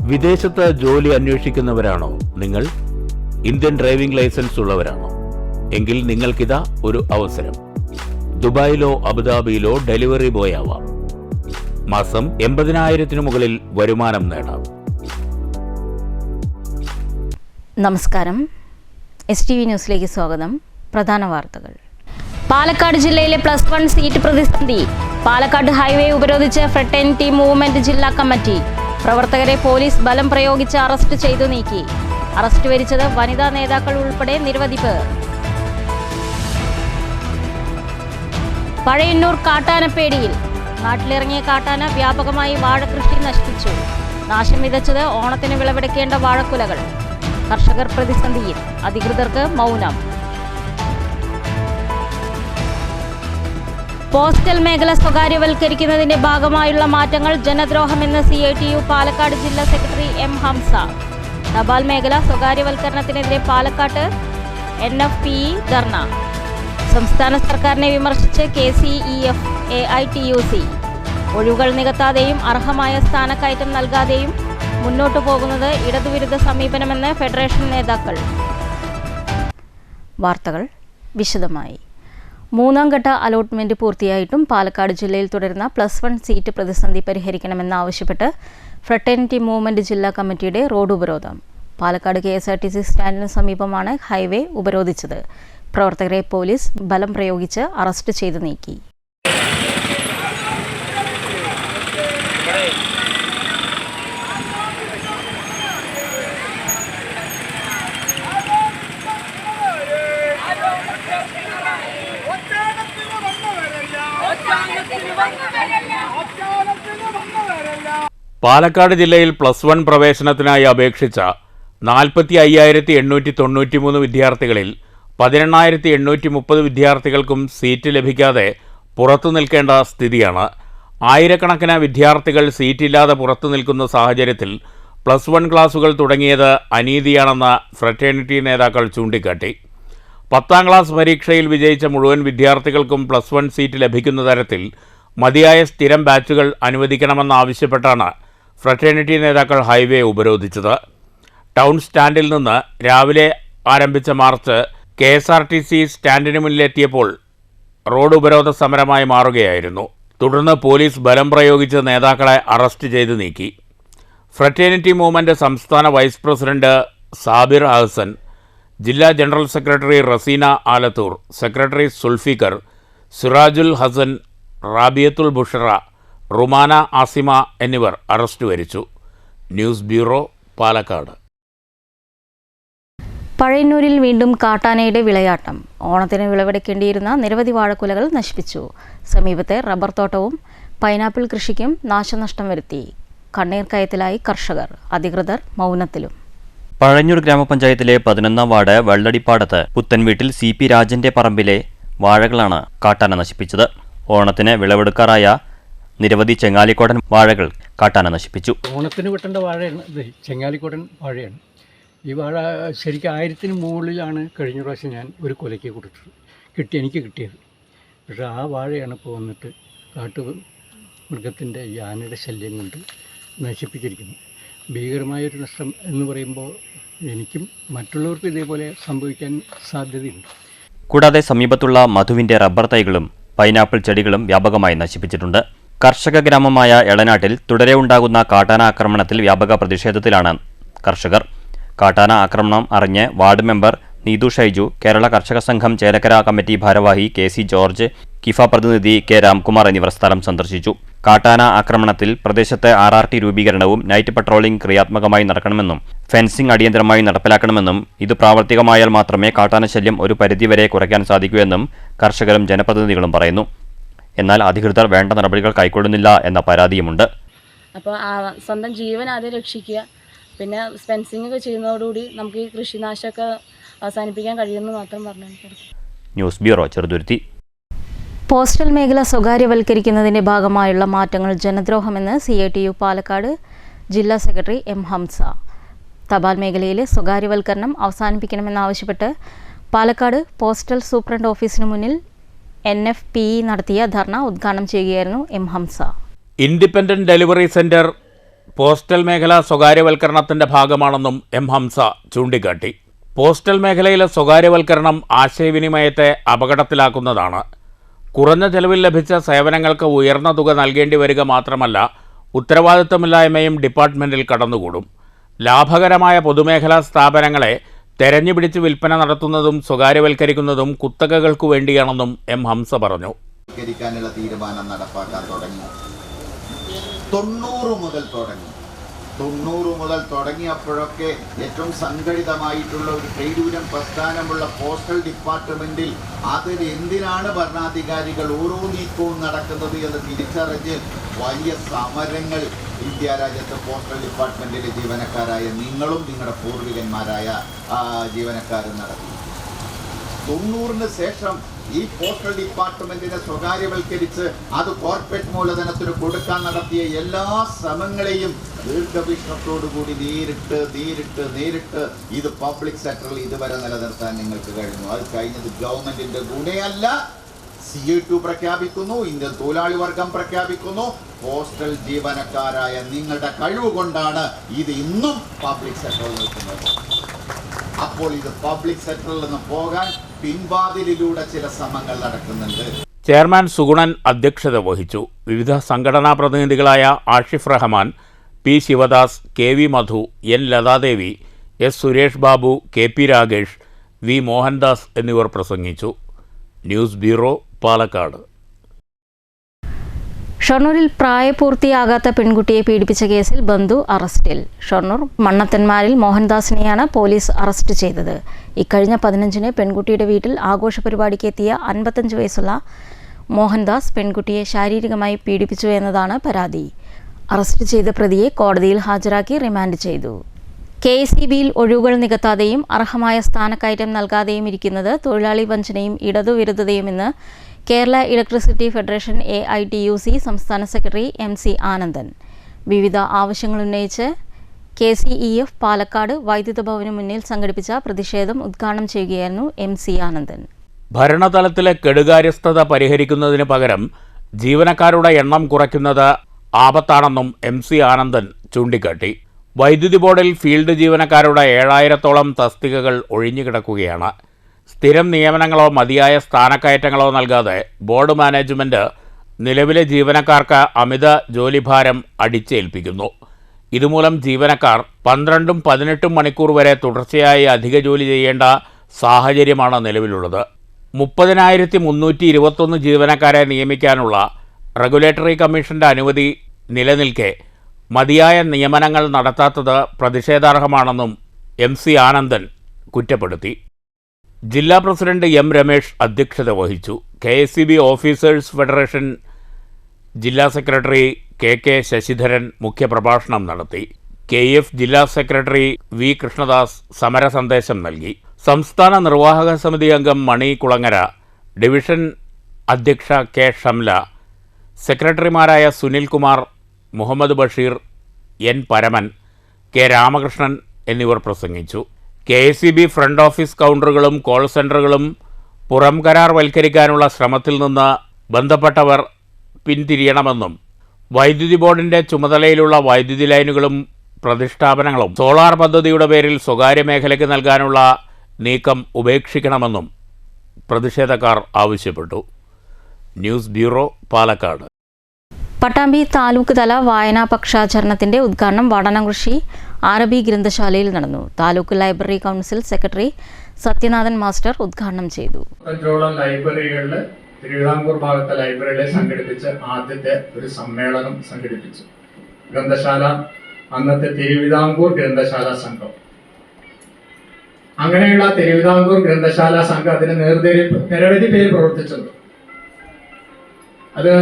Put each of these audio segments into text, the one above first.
വിദേശത്ത് ജോലി അന്വേഷിക്കുന്നവരാണോ നിങ്ങൾ? ഇന്ത്യൻ ഡ്രൈവിംഗ് ലൈസൻസ് ഉള്ളവരാണോ? എങ്കിൽ നിങ്ങൾക്കിതാ ഒരു അവസരം. ദുബായിലോ അബുദാബിയിലോ ഡെലിവറി ബോയ് ആവാം. മാസം 80,000 മുകളിൽ വരുമാനം നേടാം. നമസ്കാരം, STV ന്യൂസിലേക്ക് സ്വാഗതം. പ്രധാന വാർത്തകൾ. പാലക്കാട് ജില്ലയിലെ +1 സീറ്റ് പ്രതിസന്ധി. പാലക്കാട് ഹൈവേ ഉപരോധിച്ച് ഫ്രട്ടേണിറ്റി മൂവ്മെന്റ് ജില്ലാ കമ്മിറ്റി. പ്രവർത്തകരെ പോലീസ് ബലം പ്രയോഗിച്ച് അറസ്റ്റ് ചെയ്തു നീക്കി. അറസ്റ്റ് വരിച്ചത് വനിതാ നേതാക്കൾ ഉൾപ്പെടെ നിരവധി പേർ. പഴയന്നൂർ കാട്ടാനപ്പേടിയിൽ നാട്ടിലിറങ്ങിയ കാട്ടാന വ്യാപകമായി വാഴകൃഷി നശിപ്പിച്ചു. നാശം വിതച്ചത് ഓണത്തിന് വിളവെടുക്കേണ്ട വാഴക്കുലകൾ. കർഷകർ പ്രതിസന്ധിയിൽ, അധികൃതർക്ക് മൗനം. പോസ്റ്റൽ മേഖല സ്വകാര്യവൽക്കരിക്കുന്നതിന്റെ ഭാഗമായുള്ള മാറ്റങ്ങൾ ജനദ്രോഹമെന്ന് CITU പാലക്കാട് ജില്ലാ സെക്രട്ടറി M. ഹംസ. തപാൽ മേഖല സ്വകാര്യവൽക്കരണത്തിനെതിരെ പാലക്കാട്ട് NFPE ധർണ. സംസ്ഥാന സർക്കാരിനെ വിമർശിച്ച് KCEF AITUC. ഒഴിവുകൾ നികത്താതെയും അർഹമായ സ്ഥാനക്കയറ്റം നൽകാതെയും മുന്നോട്ടു പോകുന്നത് ഇടതുവിരുദ്ധ സമീപനമെന്ന് ഫെഡറേഷൻ നേതാക്കൾ. വാർത്തകൾ വിശദമായി. 3ാം ഘട്ട അലോട്ട്മെന്റ് പൂർത്തിയായിട്ടും പാലക്കാട് ജില്ലയിൽ തുടരുന്ന +1 സീറ്റ് പ്രതിസന്ധി പരിഹരിക്കണമെന്നാവശ്യപ്പെട്ട് ഫ്രട്ടേണിറ്റി മൂവ്മെന്റ് ജില്ലാ കമ്മിറ്റിയുടെ റോഡ് ഉപരോധം. പാലക്കാട് KSRTC സ്റ്റാൻഡിന് സമീപമാണ് ഹൈവേ ഉപരോധിച്ചത്. പ്രവർത്തകരെ പോലീസ് ബലം പ്രയോഗിച്ച് അറസ്റ്റ് ചെയ്തു നീക്കി. പാലക്കാട് ജില്ലയിൽ +1 പ്രവേശനത്തിനായി അപേക്ഷിച്ച 45,893 വിദ്യാർത്ഥികളിൽ 18,830 വിദ്യാർത്ഥികൾക്കും സീറ്റ് ലഭിക്കാതെ പുറത്തു നിൽക്കേണ്ട സ്ഥിതിയാണ്. ആയിരക്കണക്കിന് വിദ്യാർത്ഥികൾ സീറ്റില്ലാതെ പുറത്തു നിൽക്കുന്ന സാഹചര്യത്തിൽ +1 ക്ലാസുകൾ തുടങ്ങിയത് അനീതിയാണെന്ന് ഫ്രട്ടേണിറ്റി നേതാക്കൾ ചൂണ്ടിക്കാട്ടി. 10ാം ക്ലാസ് പരീക്ഷയിൽ വിജയിച്ച മുഴുവൻ വിദ്യാർത്ഥികൾക്കും +1 സീറ്റ് ലഭിക്കുന്ന തരത്തിൽ മതിയായ സ്ഥിരം ബാച്ചുകൾ അനുവദിക്കണമെന്നാവശ്യപ്പെട്ടാണ് ഫ്രട്ടേണിറ്റി നേതാക്കൾ ഹൈവേ ഉപരോധിച്ചത്. ടൗൺ സ്റ്റാൻഡിൽ നിന്ന് രാവിലെ ആരംഭിച്ച മാർച്ച് KSRTC സ്റ്റാൻഡിന് മുന്നിലെത്തിയപ്പോൾ റോഡ് ഉപരോധ സമരമായി മാറുകയായിരുന്നു. തുടർന്ന് പോലീസ് ബലം പ്രയോഗിച്ച് നേതാക്കളെ അറസ്റ്റ് ചെയ്ത് നീക്കി. ഫ്രട്ടേണിറ്റി മൂവ്മെന്റ് സംസ്ഥാന വൈസ് പ്രസിഡന്റ് സാബിർ അഹ്സൻ, ജില്ലാ general secretary Rasina Alathur, secretary Sulfikar, Sirajul Hasan, Rabiyathul Bushra, Rumana Asima എന്നിവർ അറസ്റ്റ് വരിച്ചു. News bureau, Palakkad. പഴയന്നൂരിൽ വീണ്ടും കാട്ടാനയുടെ വിളയാട്ടം. ഓണത്തിന് വിളവെടുക്കേണ്ടിയിരുന്ന നിരവധി വാഴക്കുലകൾ നശിപ്പിച്ചു. സമീപത്തെ റബ്ബർ തോട്ടവും പൈനാപ്പിൾ കൃഷിക്കും നാശനഷ്ടം വരുത്തി. കണ്ണീർ കയത്തിലായി കർഷകർ, അധികൃതർ മൗനത്തിലും. പഴയന്നൂർ ഗ്രാമപഞ്ചായത്തിലെ 11ാം വാർഡ് വെള്ളടിപ്പാടത്ത് പുത്തൻവീട്ടിൽ CP രാജന്റെ പറമ്പിലെ വാഴകളാണ് കാട്ടാന നശിപ്പിച്ചത്. ഓണത്തിന് വിളവെടുക്കാറായ നിരവധി ചെങ്ങാലിക്കോടൻ വാഴകൾ കാട്ടാന നശിപ്പിച്ചു. ഓണത്തിന് വെട്ടേണ്ട വാഴയാണ് ഇത്, ചെങ്ങാലിക്കോടൻ വാഴയാണ്. ഈ വാഴ ശരിക്കും 1000-ന് മുകളിലാണ് കഴിഞ്ഞ പ്രാവശ്യം ഞാൻ ഒരു കൊലയ്ക്ക് എനിക്ക് കിട്ടിയത്. പക്ഷേ ആ വാഴയാണ് ഇപ്പോൾ വന്നിട്ട് കാട്ടുമൃഗത്തിൻ്റെ ആനയുടെ ശല്യം കൊണ്ട് നശിപ്പിച്ചിരിക്കുന്നത്. ഭീകരമായൊരു നഷ്ടം എന്ന് പറയുമ്പോൾ എനിക്കും മറ്റുള്ളവർക്കും ഇതേപോലെ സംഭവിക്കാൻ സാധ്യതയുണ്ട്. കൂടാതെ സമീപത്തുള്ള മധുവിന്റെ റബ്ബർ തൈകളും പൈനാപ്പിൾ ചെടികളും വ്യാപകമായി നശിപ്പിച്ചിട്ടുണ്ട്. കർഷക ഗ്രാമമായ എളനാട്ടിൽ തുടരെ ഉണ്ടാകുന്ന കാട്ടാന ആക്രമണത്തിൽ വ്യാപക പ്രതിഷേധത്തിലാണ് കർഷകർ. കാട്ടാന ആക്രമണം അറിഞ്ഞ് വാർഡ് മെമ്പർ നീതു ഷൈജു, കേരള കർഷക സംഘം ചേലക്കര കമ്മിറ്റി ഭാരവാഹി KC ജോർജ്, കിഫ പ്രതിനിധി K. രാംകുമാർ എന്നിവർ സ്ഥലം സന്ദർശിച്ചു. കാട്ടാന ആക്രമണത്തിൽ പ്രദേശത്ത് RRT രൂപീകരണവും നൈറ്റ് പട്രോളിംഗ് ക്രിയാത്മകമായി നടക്കണമെന്നും ഫെൻസിംഗ് അടിയന്തരമായി നടപ്പിലാക്കണമെന്നും ഇത് പ്രാവർത്തികമായാൽ മാത്രമേ കാട്ടാന ശല്യം ഒരു പരിധിവരെ കുറയ്ക്കാൻ സാധിക്കൂ എന്നും കർഷകരും ജനപ്രതിനിധികളും പറയുന്നു. എന്നാൽ അധികൃതർ വേണ്ട നടപടികൾ കൈക്കൊള്ളുന്നില്ല എന്ന പരാതിയുമുണ്ട്. അപ്പോൾ സ്വന്തം ജീവൻ ആദ്യം രക്ഷിക്കുക, പിന്നെ ഫെൻസിംഗ് ഒക്കെ ചെയ്യുന്നതോടുകൂടി നമുക്ക് ഈ കൃഷിനാശമൊക്കെ അവസാനിപ്പിക്കാൻ കഴിയുമെന്ന് മാത്രം പറഞ്ഞു. News bureau, Cheruthuruthy. പോസ്റ്റൽ മേഖല സ്വകാര്യവൽക്കരിക്കുന്നതിന്റെ ഭാഗമായുള്ള മാറ്റങ്ങൾ ജനദ്രോഹമെന്ന് CITU പാലക്കാട് ജില്ലാ സെക്രട്ടറി M. ഹംസ. തപാൽ മേഖലയിലെ സ്വകാര്യവൽക്കരണം അവസാനിപ്പിക്കണമെന്നാവശ്യപ്പെട്ട് പാലക്കാട് പോസ്റ്റൽ സൂപ്രണ്ട് ഓഫീസിന് മുന്നിൽ NFPE നടത്തിയ ധർണ ഉദ്ഘാടനം ചെയ്യുകയായിരുന്നു M. Hamza. Independent delivery center postal മേഖല സ്വകാര്യവൽക്കരണത്തിന്റെ ഭാഗമാണെന്നും എം ഹംസ ചൂണ്ടിക്കാട്ടി. പോസ്റ്റൽ മേഖലയിലെ സ്വകാര്യവൽക്കരണം ആശയവിനിമയത്തെ അപകടത്തിലാക്കുന്നതാണ്. കുറഞ്ഞ ചെലവിൽ ലഭിച്ച സേവനങ്ങൾക്ക് ഉയർന്ന തുക നൽകേണ്ടി വരിക മാത്രമല്ല, ഉത്തരവാദിത്തമില്ലായ്മയും ഡിപ്പാർട്ട്മെൻറ്റിൽ കടന്നുകൂടും. ലാഭകരമായ പൊതുമേഖലാ സ്ഥാപനങ്ങളെ തെരഞ്ഞുപിടിച്ച് വിൽപ്പന നടത്തുന്നതും സ്വകാര്യവൽക്കരിക്കുന്നതും കുത്തകകൾക്കു വേണ്ടിയാണെന്നും എം ഹംസ പറഞ്ഞു. തീരുമാനം നടപ്പാക്കാൻ തുടങ്ങി 90 മുതൽ തുടങ്ങിയപ്പോഴൊക്കെ ഏറ്റവും സംഘടിതമായിട്ടുള്ള ഒരു ട്രേഡ് യൂണിയൻ പ്രസ്ഥാനമുള്ള പോസ്റ്റൽ ഡിപ്പാർട്ട്മെന്റിൽ അതിൽ എന്തിനാണ് ഭരണാധികാരികൾ ഓരോ നീക്കവും നടക്കുന്നത് എന്ന് തിരിച്ചറിഞ്ഞ് വലിയ സമരങ്ങൾ ഇന്ത്യ രാജ്യത്ത് പോസ്റ്റൽ ഡിപ്പാർട്ട്മെന്റിലെ ജീവനക്കാരായ നിങ്ങളും നിങ്ങളുടെ പൂർവികന്മാരായ ജീവനക്കാരും നടത്തി. 90-ന് ശേഷം ഈ പോസ്റ്റൽ ഡിപ്പാർട്ട്മെന്റിനെ സ്വകാര്യവൽക്കരിച്ച് അത് കോർപ്പറേറ്റ് മൂലധനത്തിന് കൊടുക്കാൻ നടത്തിയ എല്ലാ ശ്രമങ്ങളെയും ദീർഘവീക്ഷണത്തോടുകൂടി നേരിട്ട് ഇത് പബ്ലിക് സെക്ടറിൽ ഇതുവരെ നിലനിർത്താൻ നിങ്ങൾക്ക് കഴിഞ്ഞു. അത് കഴിഞ്ഞത് ഗവൺമെന്റിന്റെ ഗുണയല്ല. CA2 പ്രഖ്യാപിക്കുന്നു, ഇന്ത്യൻ തൊഴിലാളി വർഗം പ്രഖ്യാപിക്കുന്നു. പോസ്റ്റൽ ജീവനക്കാരായ നിങ്ങളുടെ കഴിവ് കൊണ്ടാണ് ഇത് ഇന്നും പബ്ലിക് സെക്ടറിൽ നിൽക്കുന്നത്. അപ്പോൾ ഇത് പബ്ലിക് സെക്ടറിൽ നിന്ന് പോകാൻ പിൻവാതിലിലൂടെ ചില ശ്രമങ്ങൾ നടക്കുന്നുണ്ട്. ചെയർമാൻ സുഗുണൻ അധ്യക്ഷത വഹിച്ചു. വിവിധ സംഘടനാ പ്രതിനിധികളായ ആഷിഫ് റഹ്മാൻ, പി ശിവദാസ്, KV മധു, N Lathadevi, S Suresh Babu, KP Ragesh, V Mohandas എന്നിവർ പ്രസംഗിച്ചു. News bureau, Palakkad. ഷൊർണൂരിൽ പ്രായപൂർത്തിയാകാത്ത പെൺകുട്ടിയെ പീഡിപ്പിച്ച കേസിൽ ബന്ധു അറസ്റ്റിൽ. ഷൊർണൂർ മണ്ണത്തന്മാരിൽ മോഹൻദാസിനെയാണ് പോലീസ് അറസ്റ്റ് ചെയ്തത്. ഇക്കഴിഞ്ഞ 15-ന് പെൺകുട്ടിയുടെ വീട്ടിൽ ആഘോഷ പരിപാടിക്ക് എത്തിയ 55 വയസ്സുള്ള മോഹൻദാസ് പെൺകുട്ടിയെ ശാരീരികമായി പീഡിപ്പിച്ചു എന്നതാണ് പരാതി. അറസ്റ്റ് ചെയ്ത പ്രതിയെ കോടതിയിൽ ഹാജരാക്കി റിമാൻഡ് ചെയ്തു. KSEBയിൽ ഒഴിവുകൾ നികത്താതെയും അർഹമായ സ്ഥാനക്കയറ്റം നൽകാതെയും ഇരിക്കുന്നത് തൊഴിലാളി വഞ്ചനയും ഇടതുവിരുദ്ധതയുമെന്ന് കേരള ഇലക്ട്രിസിറ്റി ഫെഡറേഷൻ AITUC സംസ്ഥാന സെക്രട്ടറി MC ആനന്ദൻ. വിവിധ ആവശ്യങ്ങളുന്നയിച്ച് KCEF പാലക്കാട് വൈദ്യുത ഭവനു മുന്നിൽ സംഘടിപ്പിച്ച പ്രതിഷേധം ഉദ്ഘാടനം ചെയ്യുകയായിരുന്നു MC ആനന്ദൻ. ഭരണതലത്തിലെ കെടുകാര്യസ്ഥത പരിഹരിക്കുന്നതിന് പകരം ജീവനക്കാരുടെ എണ്ണം കുറയ്ക്കുന്നത് ആപത്താണെന്നും MC ആനന്ദൻ ചൂണ്ടിക്കാട്ടി. വൈദ്യുതി ബോർഡിൽ ഫീൽഡ് ജീവനക്കാരുടെ 7000-ഓളം തസ്തികകൾ ഒഴിഞ്ഞുകിടക്കുകയാണ്. സ്ഥിരം നിയമനങ്ങളോ മതിയായ സ്ഥാനക്കയറ്റങ്ങളോ നൽകാതെ ബോർഡ് മാനേജ്മെൻറ്റ് നിലവിലെ ജീവനക്കാർക്ക് അമിത ജോലിഭാരം അടിച്ചേൽപ്പിക്കുന്നു. ഇതുമൂലം ജീവനക്കാർ 12ഉം 18ഉം മണിക്കൂർ വരെ തുടർച്ചയായി അധിക ജോലി ചെയ്യേണ്ട സാഹചര്യമാണ് നിലവിലുള്ളത്. 30,321 ജീവനക്കാരെ നിയമിക്കാനുള്ള റെഗുലേറ്ററി കമ്മീഷന്റെ അനുമതി നിലനിൽക്കെ മതിയായ നിയമനങ്ങൾ നടത്താത്തത് പ്രതിഷേധാർഹമാണെന്നും MC ആനന്ദൻ കുറ്റപ്പെടുത്തി. ജില്ലാ പ്രസിഡന്റ് M രമേഷ് അധ്യക്ഷത വഹിച്ചു. KSEB ഓഫീസേഴ്സ് ഫെഡറേഷൻ ജില്ലാ സെക്രട്ടറി KK ശശിധരൻ മുഖ്യപ്രഭാഷണം നടത്തി. KF ജില്ലാ സെക്രട്ടറി V കൃഷ്ണദാസ് സമര സന്ദേശം നൽകി. സംസ്ഥാന നിർവാഹക സമിതി അംഗം മണി കുളങ്ങര, ഡിവിഷൻ അധ്യക്ഷ K ഷംല, സെക്രട്ടറിമാരായ സുനിൽകുമാർ, മുഹമ്മദ് ബഷീർ, N പരമൻ, K രാമകൃഷ്ണൻ എന്നിവർ പ്രസംഗിച്ചു. KSEB ഫ്രണ്ട് ഓഫീസ് കൗണ്ടറുകളും കോൾ സെൻ്ററുകളും പുറം കരാർവൽക്കരിക്കാനുള്ള ശ്രമത്തിൽ നിന്ന് ബന്ധപ്പെട്ടവർ പിന്തിരിയണമെന്നും വൈദ്യുതി ബോർഡിൻ്റെ ചുമതലയിലുള്ള വൈദ്യുതി ലൈനുകളും പ്രതിഷ്ഠാപനങ്ങളും സോളാർ പദ്ധതിയുടെ പേരിൽ സ്വകാര്യ മേഖലയ്ക്ക് നൽകാനുള്ള നീക്കം ഉപേക്ഷിക്കണമെന്നും പ്രതിഷേധക്കാർ ആവശ്യപ്പെട്ടു. News bureau, Palakkad. പട്ടാമ്പി താലൂക്ക് തല വായനാ പക്ഷാചരണത്തിന്റെ ഉദ്ഘാടനം വടനംകൃഷി അറബി ഗ്രന്ഥശാലയിൽ നടന്നു. Taluk library council secretary Sathyanathan master ഉദ്ഘാടനം ചെയ്തു. ലൈബ്രറികളിൽ തിരുവിതാംകൂർ ഭാഗത്തെ ലൈബ്രറികളെ സംഘടിപ്പിച്ച് ആദ്യത്തെ ഒരു സമ്മേളനം സംഘടിപ്പിച്ചു. ഗ്രന്ഥശാല, അന്നത്തെ തിരുവിതാംകൂർ ഗ്രന്ഥശാല സംഘം. അങ്ങനെയുള്ള തിരുവിതാംകൂർ ഗ്രന്ഥശാല സംഘം അതിന് നിരവധി പേര് പ്രവർത്തിച്ചത്. അത്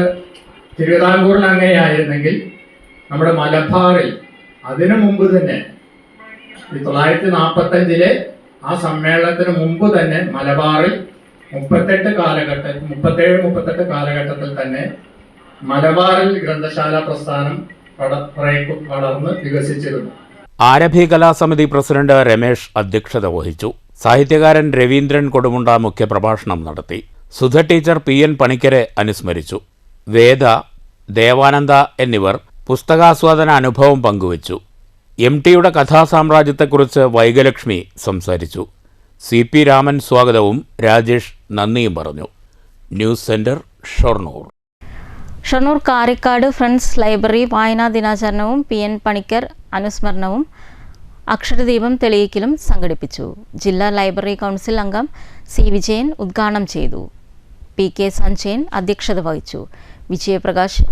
തിരുവിതാംകൂറിൽ അങ്ങനെയായിരുന്നെങ്കിൽ നമ്മുടെ മലബാറിൽ അതിനു മുമ്പ് തന്നെ 1945 ആ സമ്മേളനത്തിന് മുമ്പ് തന്നെ മലബാറിൽ 37 കാലഘട്ടത്തിൽ തന്നെ മലബാറിൽ ഗ്രന്ഥശാല പ്രസ്ഥാനം വളർന്ന് വികസിച്ചിരുന്നു. ആരഭി കലാസമിതി പ്രസിഡന്റ് രമേഷ് അധ്യക്ഷത വഹിച്ചു. സാഹിത്യകാരൻ രവീന്ദ്രൻ കൊടുമുണ്ട മുഖ്യപ്രഭാഷണം നടത്തി. സുധ ടീച്ചർ PN പണിക്കരെ അനുസ്മരിച്ചു. വേദ, ദേവാനന്ദ എന്നിവർ പുസ്തകാസ്വാദന അനുഭവം പങ്കുവച്ചു. MTയുടെ കഥാസാമ്രാജ്യത്തെക്കുറിച്ച് വൈഗലക്ഷ്മി സംസാരിച്ചു. CP രാമൻ സ്വാഗതവും രാജേഷ് നന്ദിയും പറഞ്ഞു. News centre, Shoranur. Shoranur Karikkad friends library വായനാ ദിനാചരണവും PN പണിക്കർ അനുസ്മരണവും അക്ഷരദീപം തെളിയിക്കലും സംഘടിപ്പിച്ചു. ജില്ലാ ലൈബ്രറി കൗൺസിൽ അംഗം C. വിജയൻ ഉദ്ഘാടനം ചെയ്തു. PK സഞ്ജയൻ അധ്യക്ഷത വഹിച്ചു. Vijayaprakash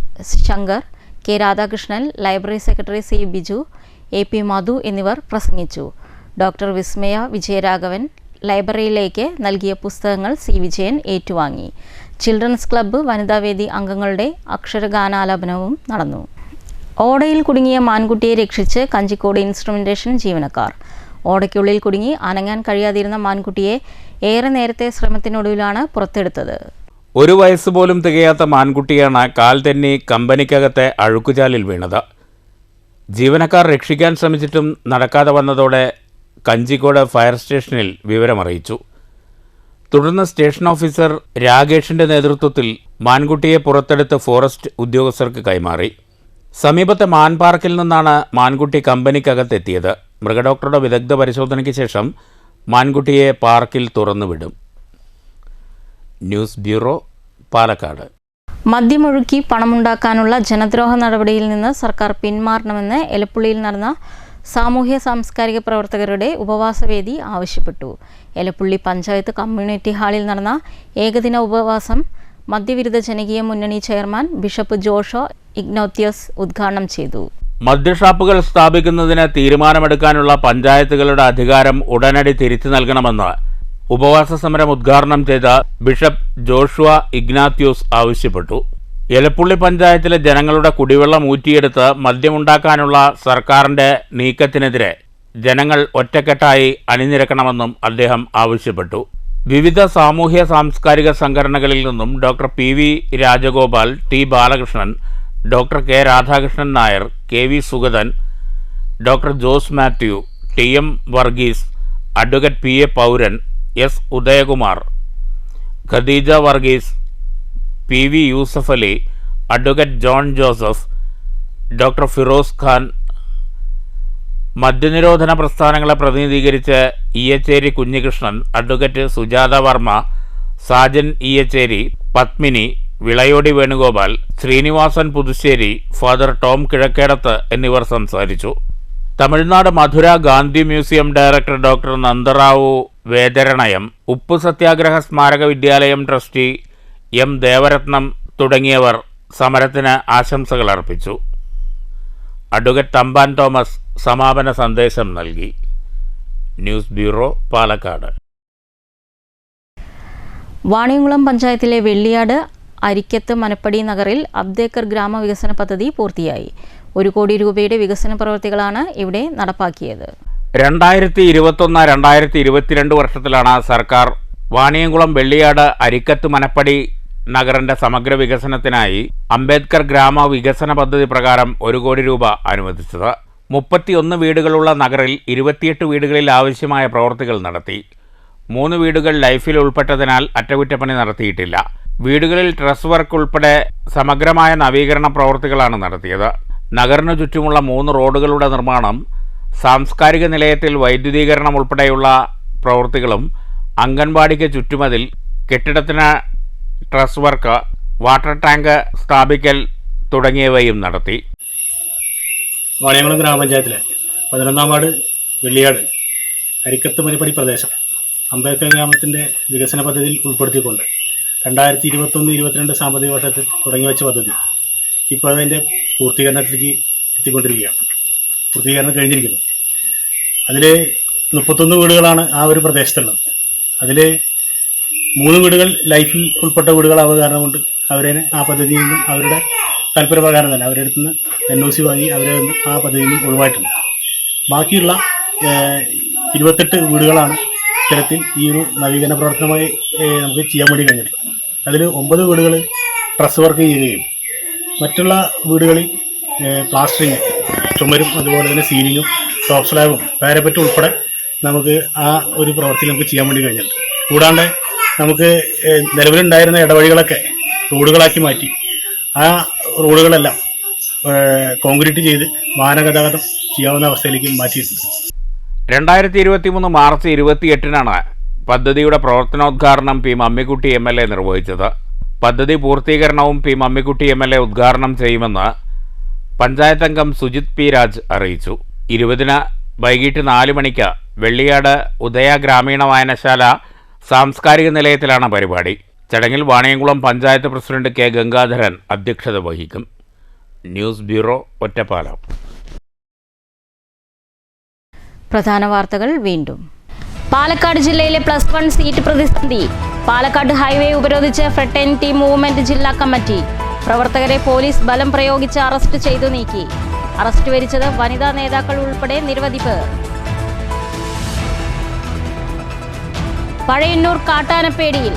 Shankar, K. Radhakrishnan, library secretary C. Biju, AP മധു എന്നിവർ പ്രസംഗിച്ചു. ഡോക്ടർ വിസ്മയ വിജയരാഘവൻ ലൈബ്രറിയിലേക്ക് നൽകിയ പുസ്തകങ്ങൾ C. വിജയൻ ഏറ്റുവാങ്ങി. ചിൽഡ്രൻസ് ക്ലബ്ബ് വനിതാവേദി അംഗങ്ങളുടെ അക്ഷരഗാനാലാപനവും നടന്നു. ഓടയിൽ കുടുങ്ങിയ മാൻകുട്ടിയെ രക്ഷിച്ച് കഞ്ചിക്കോട് ഇൻസ്ട്രുമെന്റേഷൻ ജീവനക്കാർ. ഓടയ്ക്കുള്ളിൽ കുടുങ്ങി അനങ്ങാൻ കഴിയാതിരുന്ന മാൻകുട്ടിയെ ഏറെ നേരത്തെ ശ്രമത്തിനൊടുവിലാണ് പുറത്തെടുത്തത്. 1 വയസ്സ് പോലും തികയാത്ത മാൻകുട്ടിയാണ് കാൽ തെന്നി കമ്പനിക്കകത്തെ അഴുക്കുചാലിൽ വീണത്. ജീവനക്കാർ രക്ഷിക്കാൻ ശ്രമിച്ചിട്ടും നടക്കാതെ വന്നതോടെ കഞ്ചിക്കോട് ഫയർ സ്റ്റേഷനിൽ വിവരമറിയിച്ചു. തുടർന്ന് സ്റ്റേഷൻ ഓഫീസർ രാകേഷിന്റെ നേതൃത്വത്തിൽ മാൻകുട്ടിയെ പുറത്തെടുത്ത് ഫോറസ്റ്റ് ഉദ്യോഗസ്ഥർക്ക് കൈമാറി. സമീപത്തെ മാൻ പാർക്കിൽ നിന്നാണ് മാൻകുട്ടി കമ്പനിക്കകത്തെത്തിയത്. മൃഗഡോക്ടറുടെ വിദഗ്ധ പരിശോധനയ്ക്ക് ശേഷം മാൻകുട്ടിയെ പാർക്കിൽ തുറന്നുവിടും. News bureau, Palakkad. മദ്യമൊഴുക്കി പണമുണ്ടാക്കാനുള്ള ജനദ്രോഹ നടപടിയിൽ നിന്ന് സർക്കാർ പിന്മാറണമെന്ന് എലപ്പുള്ളിയിൽ നടന്ന സാമൂഹ്യ സാംസ്കാരിക പ്രവർത്തകരുടെ ഉപവാസവേദി ആവശ്യപ്പെട്ടു. എലപ്പുള്ളി പഞ്ചായത്ത് കമ്മ്യൂണിറ്റി ഹാളിൽ നടന്ന ഏകദിന ഉപവാസം മദ്യവിരുദ്ധ ജനകീയ മുന്നണി ചെയർമാൻ ബിഷപ്പ് ജോഷോ ഇഗ്നോത്യോസ് ഉദ്ഘാടനം ചെയ്തു. മദ്യഷാപ്പുകൾ സ്ഥാപിക്കുന്നതിന് തീരുമാനമെടുക്കാനുള്ള പഞ്ചായത്തുകളുടെ അധികാരം ഉടനടി തിരിച്ചു നൽകണമെന്ന് ഉപവാസ സമരം ഉദ്ഘാടനം ചെയ്ത ബിഷപ്പ് ജോഷുവ ഇഗ്നാത്യൂസ് ആവശ്യപ്പെട്ടു. എലപ്പുള്ളി പഞ്ചായത്തിലെ ജനങ്ങളുടെ കുടിവെള്ളം ഊറ്റിയെടുത്ത് മദ്യമുണ്ടാക്കാനുള്ള സർക്കാരിന്റെ നീക്കത്തിനെതിരെ ജനങ്ങൾ ഒറ്റക്കെട്ടായി അണിനിരക്കണമെന്നും അദ്ദേഹം ആവശ്യപ്പെട്ടു. വിവിധ സാമൂഹ്യ സാംസ്കാരിക സംഘടനകളിൽ നിന്നും doctor PV Rajagopal, T. Balakrishnan, doctor K. Radhakrishnan Nair, KV Sugathan, doctor Jose Mathew, TM Varghese, advocate PA Pouran, S. Udayakumar, Khadeeja Varghese, PV Yusuf Ali, advocate John Joseph, doctor Firoz Khan, മദ്യനിരോധന പ്രസ്ഥാനങ്ങളെ പ്രതിനിധീകരിച്ച് ഈയച്ചേരി കുഞ്ഞികൃഷ്ണൻ, അഡ്വക്കേറ്റ് സുജാത വർമ്മ, സാജൻ ഈയച്ചേരി, പത്മിനി, വിളയോടി വേണുഗോപാൽ, ശ്രീനിവാസൻ പുതുശ്ശേരി, ഫാദർ ടോം കിഴക്കേടത്ത് എന്നിവർ സംസാരിച്ചു. Tamil Nadu Madurai Gandhi museum director doctor Nandarao Vedaranyam, ഉപ്പു സത്യാഗ്രഹ സ്മാരക വിദ്യാലയം ട്രസ്റ്റി M. ദേവരത്നം തുടങ്ങിയവർ സമരത്തിന് ആശംസകൾ അർപ്പിച്ചു. അഡ്വക്കേറ്റ് തമ്പാൻ തോമസ് സമാപന സന്ദേശം നൽകി. News bureau, Palakkad. വാണിയംകുളം പഞ്ചായത്തിലെ വെള്ളിയാട് അരിക്കത്ത് മനപ്പടി നഗറിൽ അബ്ദേക്കർ ഗ്രാമവികസന പദ്ധതി പൂർത്തിയായി. 1 കോടി രൂപയുടെ വികസന പ്രവൃത്തികളാണ് ഇവിടെ നടപ്പാക്കിയത്. 2021-2022 വർഷത്തിലാണ് സർക്കാർ വാണിയംകുളം വെള്ളിയാട് അരിക്കത്ത് മനപ്പടി നഗറിന്റെ സമഗ്ര വികസനത്തിനായി അംബേദ്കർ ഗ്രാമ വികസന പദ്ധതി പ്രകാരം 1 കോടി രൂപ അനുവദിച്ചത്. 31 വീടുകളുള്ള നഗറിൽ 28 വീടുകളിൽ ആവശ്യമായ പ്രവൃത്തികൾ നടത്തി. 3 വീടുകൾ ലൈഫിൽ ഉൾപ്പെട്ടതിനാൽ അറ്റകുറ്റപ്പണി നടത്തിയിട്ടില്ല. വീടുകളിൽ ട്രസ് വർക്ക് ഉൾപ്പെടെ സമഗ്രമായ നവീകരണ പ്രവൃത്തികളാണ് നടത്തിയത്. നഗറിനു ചുറ്റുമുള്ള 3 റോഡുകളുടെ നിർമ്മാണം, സാംസ്കാരിക നിലയത്തിൽ വൈദ്യുതീകരണം ഉൾപ്പെടെയുള്ള പ്രവൃത്തികളും, അംഗൻവാടിക്ക് ചുറ്റുമതിൽ, കെട്ടിടത്തിന് ട്രസ് വർക്ക്, വാട്ടർ ടാങ്ക് സ്ഥാപിക്കൽ തുടങ്ങിയവയും നടത്തി. വാണിയംകുളം ഗ്രാമപഞ്ചായത്തിലെ 11-ാം വാർഡ് വെള്ളിയാട് അരിക്കത്ത് മനപ്പടി പ്രദേശം അംബേദ്കർ ഗ്രാമത്തിൻ്റെ വികസന പദ്ധതിയിൽ ഉൾപ്പെടുത്തിക്കൊണ്ട് 2021-22 സാമ്പത്തിക വർഷത്തിൽ തുടങ്ങിവെച്ച പദ്ധതി ഇപ്പോൾ അതിൻ്റെ പൂർത്തീകരണത്തിലേക്ക് എത്തിക്കൊണ്ടിരിക്കുകയാണ്. പൂർത്തീകരണം കഴിഞ്ഞിരിക്കുന്നു. അതിൽ 31 വീടുകളാണ് ആ ഒരു പ്രദേശത്തുള്ളത്. അതിൽ 3 വീടുകൾ ലൈഫിൽ ഉൾപ്പെട്ട വീടുകളാവുക കാരണം കൊണ്ട് അവരെ ആ പദ്ധതിയിൽ നിന്നും അവരുടെ താല്പര്യപ്രകാരം തന്നെ അവരുടെ അടുത്ത് നിന്ന് NOC വാങ്ങി അവരെ ആ പദ്ധതിയിൽ നിന്നും ഒഴിവായിട്ടുണ്ട്. ബാക്കിയുള്ള 28 വീടുകളാണ് ഇത്തരത്തിൽ ഈ ഒരു നവീകരണ പ്രവർത്തനമായി നമുക്ക് ചെയ്യാൻ വേണ്ടി കഴിഞ്ഞിട്ട്. അതിൽ 9 വീടുകൾ ട്രസ് വർക്ക് ചെയ്യുകയും മറ്റുള്ള വീടുകളിൽ പ്ലാസ്റ്ററിങ്, ചുമരും അതുപോലെ തന്നെ സീലിങ്ങും ടോപ്പ് സ്ലാബും പാരപ്പറ്റും ഉൾപ്പെടെ നമുക്ക് ആ ഒരു പ്രവൃത്തി നമുക്ക് ചെയ്യാൻ വേണ്ടി കഴിഞ്ഞിട്ടുണ്ട്. കൂടാണ്ട് നമുക്ക് നിലവിലുണ്ടായിരുന്ന ഇടവഴികളൊക്കെ റോഡുകളാക്കി മാറ്റി ആ റോഡുകളെല്ലാം കോൺക്രീറ്റ് ചെയ്ത് വാഹനഗതാഗതം ചെയ്യാവുന്ന അവസ്ഥയിലേക്ക് മാറ്റിയിട്ടുണ്ട്. 2023 മാർച്ച് 28-നാണ് പദ്ധതിയുടെ പ്രവർത്തനോദ്ഘാടനം പി മമ്മിക്കുട്ടി MLA നിർവഹിച്ചത്. പദ്ധതി പൂർത്തീകരണവും പി മമ്മിക്കുട്ടി MLA ഉദ്ഘാടനം ചെയ്യുമെന്ന് പഞ്ചായത്ത് അംഗം സുജിത് പി രാജ് അറിയിച്ചു. 20-ന് വൈകിട്ട് 4 മണിക്ക് വെള്ളിയാട് ഉദയ ഗ്രാമീണ വായനശാല സാംസ്കാരിക നിലയത്തിലാണ് പരിപാടി. ചടങ്ങിൽ വാണിയംകുളം പഞ്ചായത്ത് പ്രസിഡന്റ് കെ ഗംഗാധരൻ അധ്യക്ഷത വഹിക്കും. News bureau, Ottapalam. പ്രധാന വാർത്തകൾ വീണ്ടും. പാലക്കാട് ജില്ലയിലെ +1 സീറ്റ് പ്രതിസന്ധി. പാലക്കാട് ഹൈവേ ഉപരോധിച്ച് ഫ്രട്ടേണിറ്റി മൂവ്മെന്റ് ജില്ലാ കമ്മിറ്റി. പ്രവർത്തകരെ പോലീസ് ബലം പ്രയോഗിച്ച് അറസ്റ്റ് ചെയ്തു നീക്കി. അറസ്റ്റ് വരിച്ചത് വനിതാ നേതാക്കൾ ഉൾപ്പെടെ നിരവധി പേർ. പഴയന്നൂർ കാട്ടാനപ്പേടിയിൽ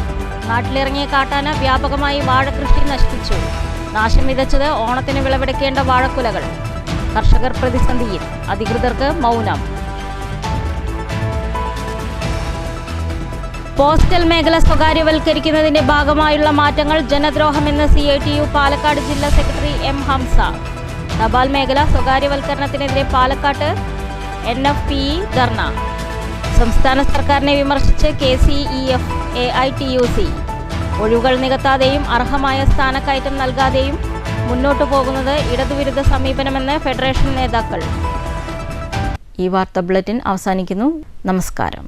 നാട്ടിലിറങ്ങിയ കാട്ടാന വ്യാപകമായി വാഴകൃഷി നശിപ്പിച്ചു. നാശം വിതച്ചത് ഓണത്തിന് വിളവെടുക്കേണ്ട വാഴക്കുലകൾ. കർഷകർ പ്രതിസന്ധിയിൽ, അധികൃതർക്ക് മൗനം. പോസ്റ്റൽ മേഖല സ്വകാര്യവൽക്കരിക്കുന്നതിന്റെ ഭാഗമായുള്ള മാറ്റങ്ങൾ ജനദ്രോഹമെന്ന് CITU പാലക്കാട് ജില്ലാ സെക്രട്ടറി M. ഹംസ. തപാൽ മേഖല സ്വകാര്യവൽക്കരണത്തിനെതിരെ പാലക്കാട്ട് NFPE ധർണ. സംസ്ഥാന സർക്കാരിനെ വിമർശിച്ച് KCEF AITUC. ഒഴിവുകൾ നികത്താതെയും അർഹമായ സ്ഥാനക്കയറ്റം നൽകാതെയും മുന്നോട്ടു പോകുന്നത് ഇടതുവിരുദ്ധ സമീപനമെന്ന് ഫെഡറേഷൻ നേതാക്കൾ. ഈ വാർത്താ ബുള്ളറ്റിൻ അവസാനിക്കുന്നു. നമസ്കാരം.